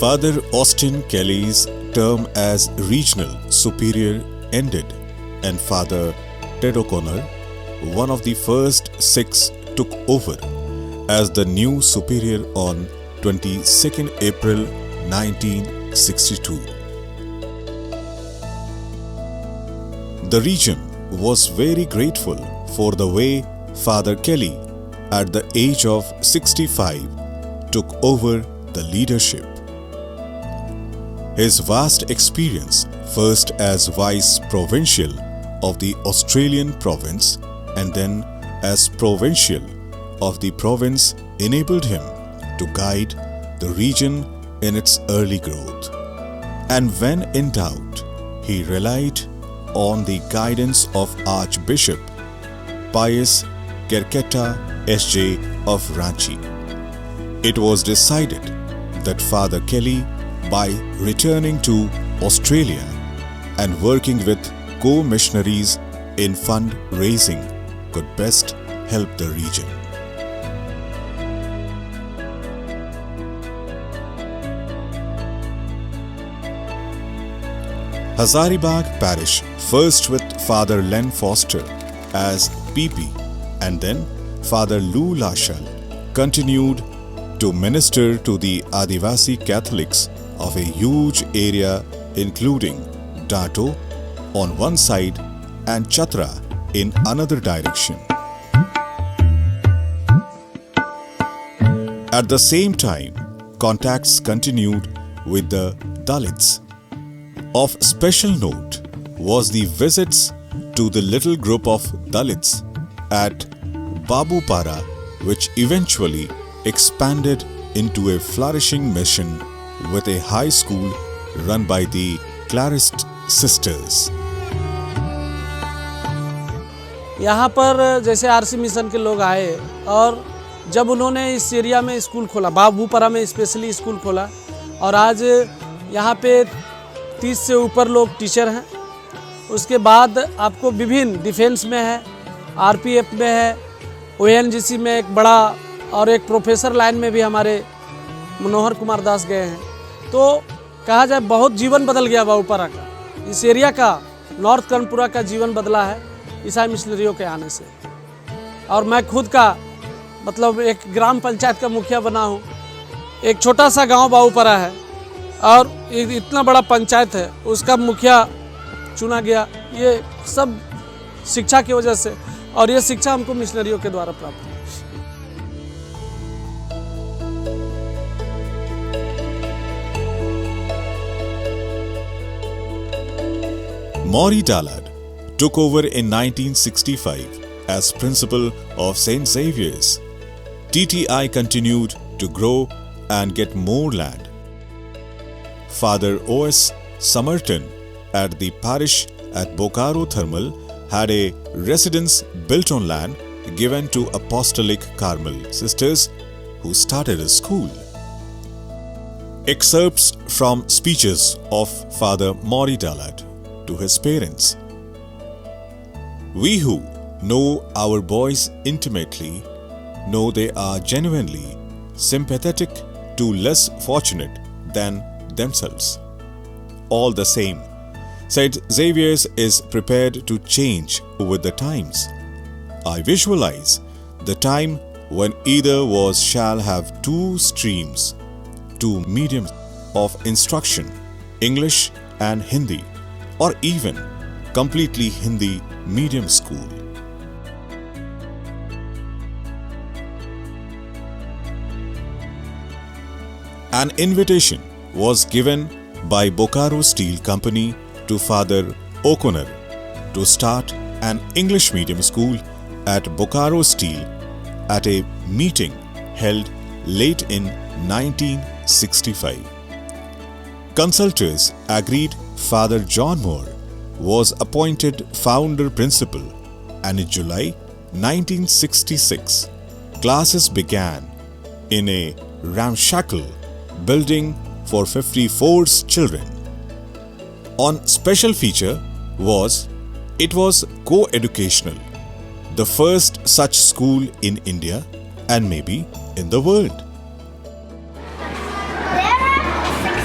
Father Austin Kelly's term as regional superior ended, and Father Ted O'Connor, one of the first 6, took over as the new superior on 22nd April 1962. The region was very grateful for the way Father Kelly, at the age of 65, took over the leadership. His vast experience, first as Vice Provincial of the Australian province and then as Provincial of the province, enabled him to guide the region in its early growth. And when in doubt, he relied on the guidance of Archbishop Pius Kerketa S.J. of Ranchi. It was decided that Father Kelly, by returning to Australia and working with co-missionaries in fund-raising, could best help the region. Hazaribag Parish, first with Father Len Foster as PP and then Father Lou Lashal, continued to minister to the Adivasi Catholics of a huge area including Dato on one side and Chatra in another direction. At the same time, contacts continued with the Dalits. Of special note was the visits to the little group of Dalits at Babupara, which eventually expanded into a flourishing mission with a high school run by the Clarist Sisters. यहाँ पर जैसे RC mission के लोग आए और जब उन्होंने इस एरिया में स्कूल खोला, बाबूपरा में स्पेशली स्कूल खोला, और आज यहाँ पे 30 से ऊपर लोग टीचर हैं। उसके बाद आपको विभिन्न डिफेंस में है, आरपीएफ में है, ओएनजीसी में एक बड़ा, और एक प्रोफेसर लाइन में भी हमारे मनोहर कुमार दास गए हैं। तो कहा जाए बहुत जीवन बदल गया बाबूपरा का, इस एरिया का, नॉर्थ कर्णपुरा का जीवन बदला है ईसाई मिशनरियों के आने से। और मैं खुद का मतलब एक ग्राम पंचायत का मुखिया बना हूँ। एक छोटा सा गांव बाबूपरा है और इतना बड़ा पंचायत है, उसका मुखिया चुना गया, ये सब शिक्षा की वजह से, और ये शिक्षा हमको मिशनरियों के द्वारा प्राप्त हुई। Maury Dallard took over in 1965 as principal of St. Xavier's. TTI continued to grow and get more land. Father O.S. Somerton at the parish at Bokaro Thermal had a residence built on land given to Apostolic Carmel Sisters, who started a school. Excerpts from speeches of Father Maury Dallard to his parents. We who know our boys intimately know they are genuinely sympathetic to less fortunate than themselves. All the same, St. Xavier's is prepared to change with the times. I visualize the time when either was shall have two streams, two mediums of instruction, English and Hindi, or even completely Hindi medium school. An invitation was given by Bokaro Steel Company to Father O'Connor to start an English medium school at Bokaro Steel at a meeting held late in 1965. Consultors agreed. Father John Moore was appointed founder principal, and in July 1966, classes began in a ramshackle building for 54 children. On special feature was it was co-educational, the first such school in India and maybe in the world. There are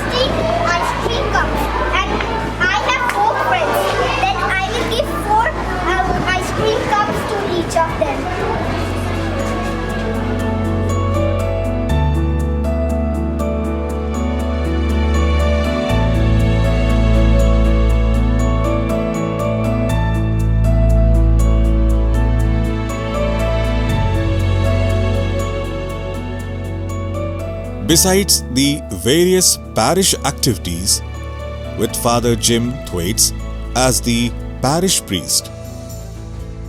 Besides the various parish activities, with Father Jim Thwaites as the parish priest,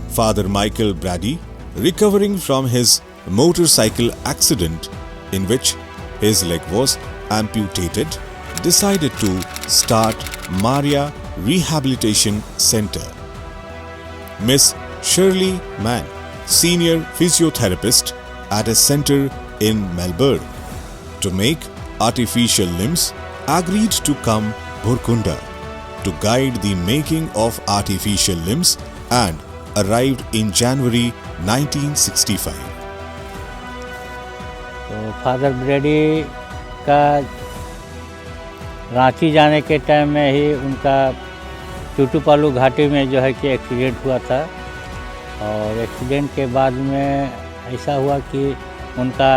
Father Michael Brady, recovering from his motorcycle accident in which his leg was amputated, decided to start Maria Rehabilitation Center. Miss Shirley Mann, senior physiotherapist at a center in Melbourne to make artificial limbs, agreed to come Burkunda to guide the making of artificial limbs and arrived in January 1965. तो father ब्रेडी का रांची जाने के time में ही उनका चुटुपालू घाटी में जो है कि एक्सीडेंट हुआ था और एक्सीडेंट के बाद में ऐसा हुआ कि उनका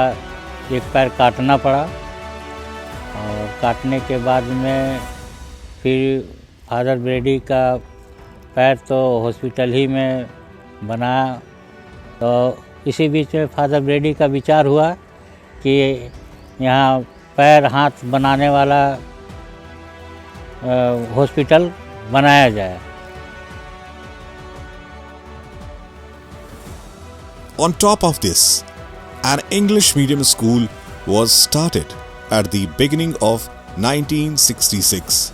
एक पैर काटना पड़ा और काटने के बाद में फिर फादर ब्रेडी का पैर तो हॉस्पिटल ही में बना। तो इसी बीच में फादर ब्रेडी का विचार हुआ कि यहाँ पैर हाथ बनाने वाला हॉस्पिटल बनाया जाए। On top of this, an English medium school was started at the beginning of 1966,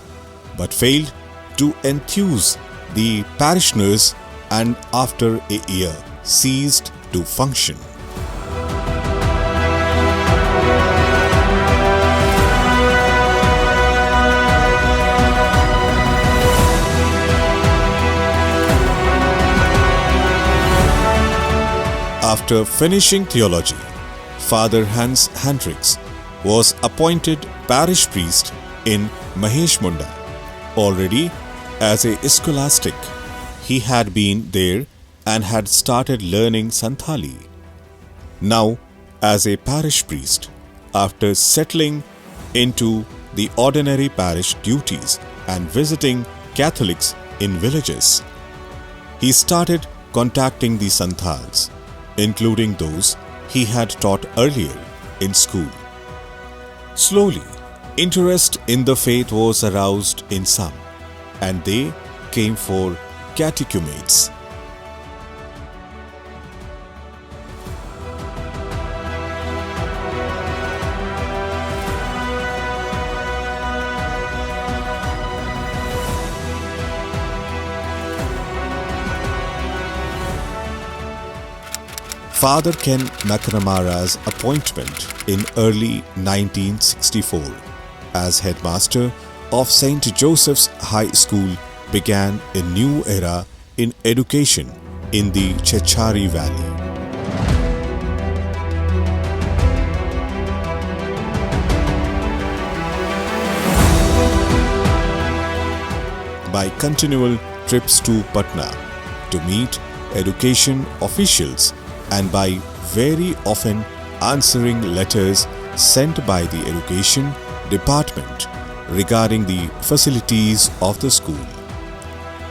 but failed to enthuse the parishioners and after a year ceased to function. After finishing theology, Father Hans Hendricks was appointed parish priest in Maheshmunda. Already as a scholastic, he had been there and had started learning Santhali. Now, as a parish priest, after settling into the ordinary parish duties and visiting Catholics in villages, he started contacting the Santhals, including those he had taught earlier in school. Slowly, interest in the faith was aroused in some, and they came for catechumates. Father Ken McNamara's appointment in early 1964 as headmaster of St. Joseph's High School began a new era in education in the Chechari Valley. By continual trips to Patna to meet education officials and by very often answering letters sent by the education department regarding the facilities of the school,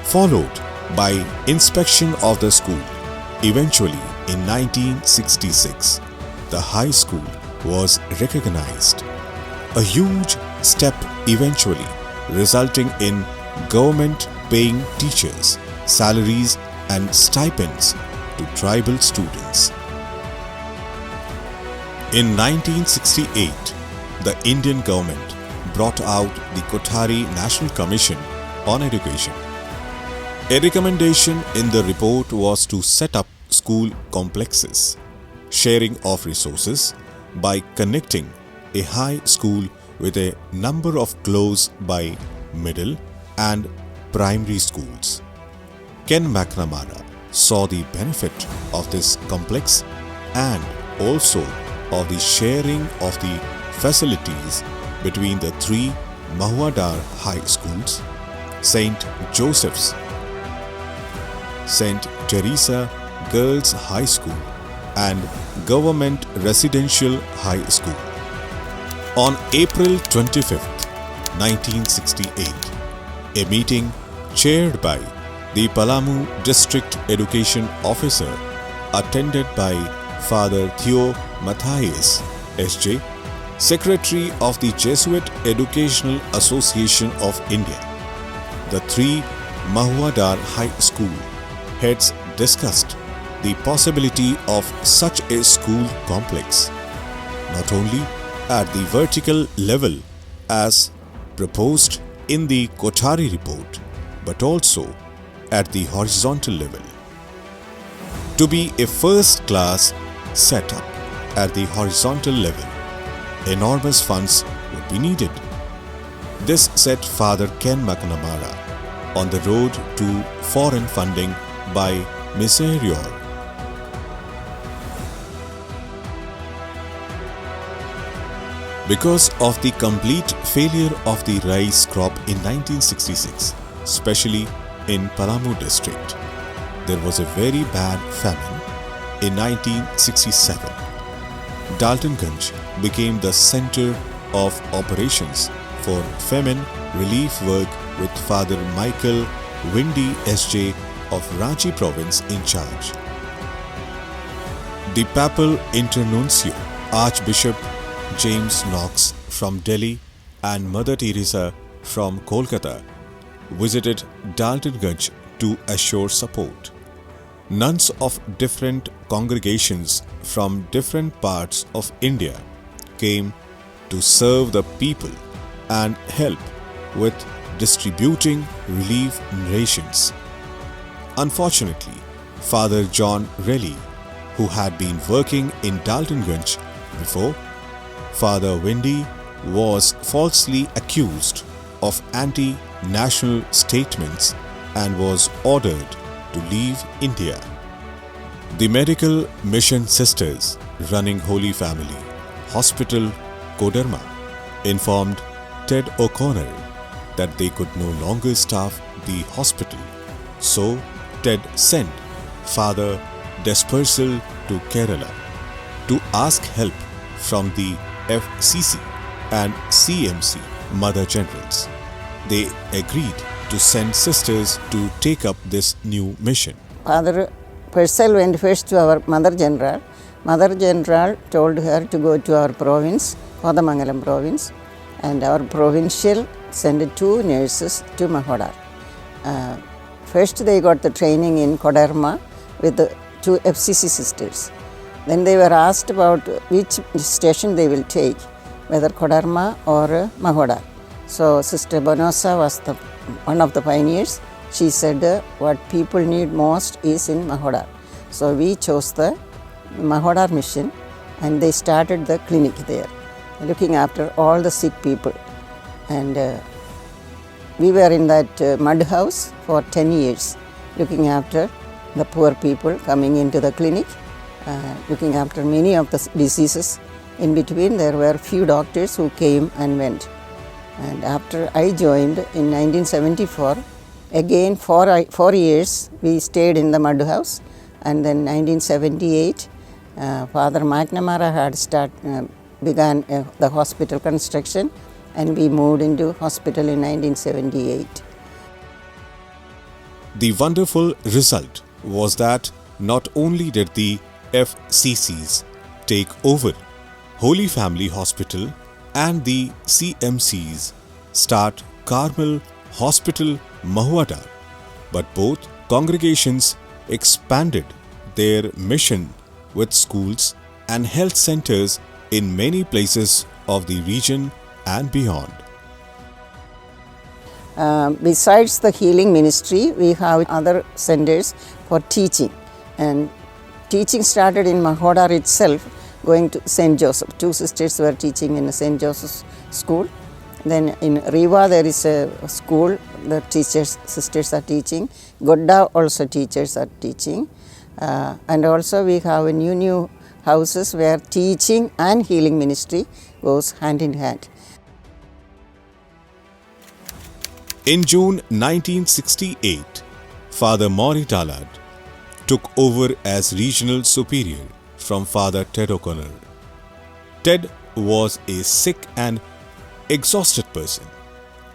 followed by inspection of the school. Eventually, in 1966, the high school was recognized, a huge step eventually resulting in government paying teachers salaries and stipends to tribal students. In 1968, the Indian government brought out the Kothari National Commission on Education. A recommendation in the report was to set up school complexes, sharing of resources by connecting a high school with a number of close by middle and primary schools. Ken McNamara saw the benefit of this complex and also of the sharing of the facilities between the three Mahuadar high schools, St. Joseph's, St. Teresa Girls High School and Government Residential High School. On April 25, 1968, a meeting chaired by the Palamu District Education Officer, attended by Father Theo Matthias, S.J., Secretary of the Jesuit Educational Association of India. The three Mahuadar High School heads discussed the possibility of such a school complex, not only at the vertical level as proposed in the Kothari report, but also at the horizontal level. To be a first-class setup at the horizontal level, enormous funds would be needed. This set Father Ken McNamara on the road to foreign funding by Miserior. Because of the complete failure of the rice crop in 1966, especially in Palamu district, there was a very bad famine in 1967. Daltonganj became the center of operations for famine relief work with Father Michael Windy SJ of Ranchi province in charge. The papal internuncio, Archbishop James Knox from Delhi and Mother Teresa from Kolkata visited Daltonganj to assure support. Nuns of different congregations from different parts of India came to serve the people and help with distributing relief rations. Unfortunately, Father John Relly, who had been working in Daltonganj before, Father Windy was falsely accused of anti-national statements and was ordered to leave India. The medical mission sisters running Holy Family Hospital, Koderma, informed Ted O'Connor that they could no longer staff the hospital. So, Ted sent Father Despersal to Kerala to ask help from the FCC and CMC Mother Generals. They agreed to send sisters to take up this new mission. Father Purcell went first to our Mother General. Mother General told her to go to our province, Kodamangalam province, and our provincial sent 2 nurses to Mahodar. First they got the training in Koderma with the 2 FCC sisters. Then they were asked about which station they will take, whether Koderma or Mahodar. So Sister Bonosa was one of the pioneers. She said what people need most is in Mahodar. So we chose the Mahodar mission and they started the clinic there, looking after all the sick people. And we were in that mud house for 10 years, looking after the poor people coming into the clinic, looking after many of the diseases. In between there were few doctors who came and went. And after I joined in 1974, again 4 years we stayed in the mud house, and then 1978 Father McNamara had began the hospital construction, and we moved into hospital in 1978. The wonderful result was that not only did the FCCs take over Holy Family Hospital and the CMCs start Carmel Hospital Mahuadar, but both congregations expanded their mission with schools and health centers in many places of the region and beyond. Besides the healing ministry, we have other centers for teaching, and teaching started in Mahodar itself, going to St. Joseph. 2 sisters were teaching in St. Joseph's school. Then in Riva there is a school, the sisters are teaching. Godda also teachers are teaching. And also we have new houses where teaching and healing ministry goes hand in hand. In June 1968, Father Maury Tallard took over as regional superior from Father Ted O'Connor. Ted was a sick and exhausted person,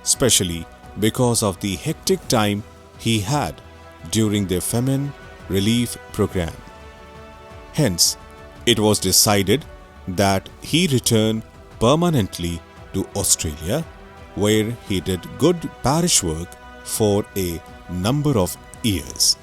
especially because of the hectic time he had during the famine relief program. Hence, it was decided that he return permanently to Australia, where he did good parish work for a number of years.